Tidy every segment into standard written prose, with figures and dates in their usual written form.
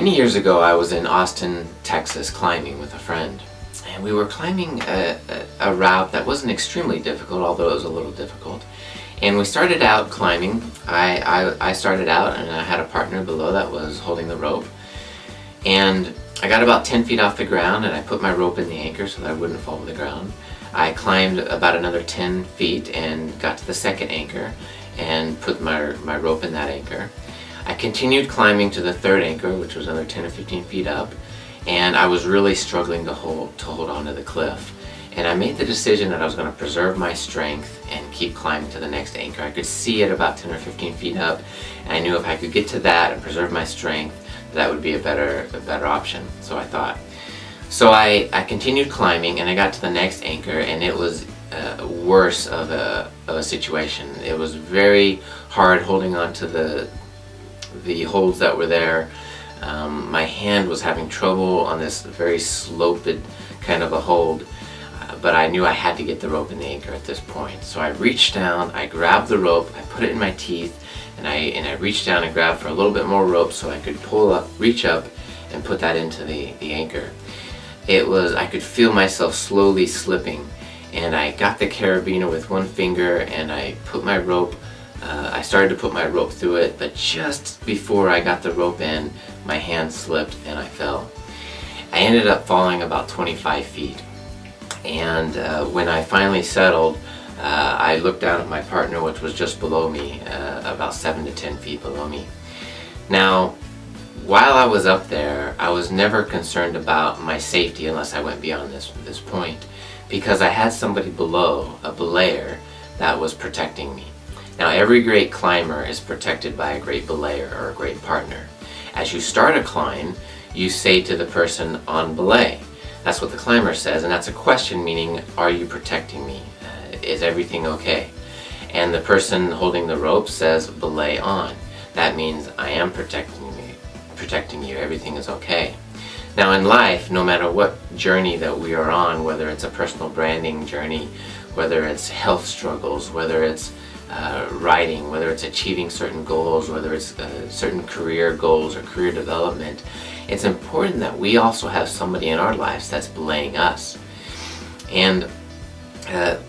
Many years ago, I was in Austin, Texas, climbing with a friend. And we were climbing a route that wasn't extremely difficult, although it was a little difficult. And we started out climbing. I started out, and I had a partner below that was holding the rope. And I got about 10 feet off the ground, and I put my rope in the anchor so that I wouldn't fall to the ground. I climbed about another 10 feet and got to the second anchor and put my rope in that anchor. I continued climbing to the third anchor, which was another 10 or 15 feet up, and I was really struggling to hold on to the cliff. And I made the decision that I was going to preserve my strength and keep climbing to the next anchor. I could see it about 10 or 15 feet up, and I knew if I could get to that and preserve my strength, that would be a better option, so I thought. So I continued climbing, and I got to the next anchor, and it was worse of a situation. It was very hard holding on to the holds that were there. My hand was having trouble on this very sloped kind of a hold, but I knew I had to get the rope in the anchor at this point. So I reached down, I grabbed the rope, I put it in my teeth, and I reached down and grabbed for a little bit more rope so I could reach up and put that into the anchor. I could feel myself slowly slipping, and I got the carabiner with one finger, and I put my rope I started to put my rope through it, but just before I got the rope in, my hand slipped and I fell. I ended up falling about 25 feet. And when I finally settled, I looked down at my partner, which was just below me, about 7 to 10 feet below me. Now, while I was up there, I was never concerned about my safety unless I went beyond this point, because I had somebody below, a belayer, that was protecting me. Now, every great climber is protected by a great belayer or a great partner. As you start a climb, you say to the person on belay. That's what the climber says, and that's a question, meaning, are you protecting me? Is everything okay? And the person holding the rope says, belay on. That means, I am protecting you, everything is okay. Now in life, no matter what journey that we are on, whether it's a personal branding journey, whether it's health struggles, whether it's writing, whether it's achieving certain goals, whether it's certain career goals or career development, it's important that we also have somebody in our lives that's belaying us. And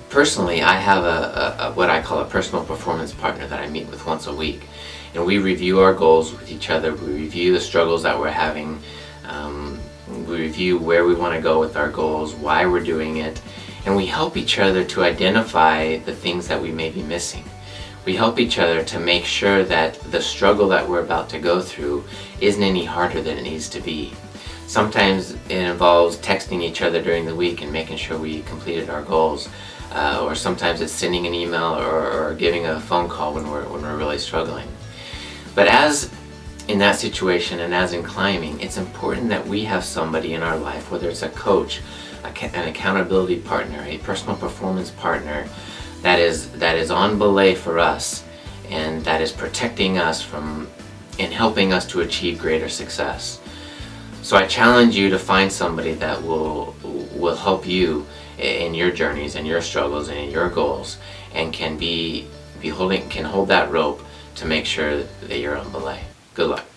personally, I have a what I call a personal performance partner that I meet with once a week. And we review our goals with each other, we review the struggles that we're having, we review where we want to go with our goals, why we're doing it, and we help each other to identify the things that we may be missing. We help each other to make sure that the struggle that we're about to go through isn't any harder than it needs to be. Sometimes it involves texting each other during the week and making sure we completed our goals, or sometimes it's sending an email or giving a phone call when we're really struggling. But as in that situation and as in climbing, it's important that we have somebody in our life, whether it's a coach, an accountability partner, a personal performance partner, that is on belay for us and that is protecting us and helping us to achieve greater success. So I challenge you to find somebody that will help you in your journeys and your struggles and in your goals, and can hold that rope to make sure that you're on belay. Good luck.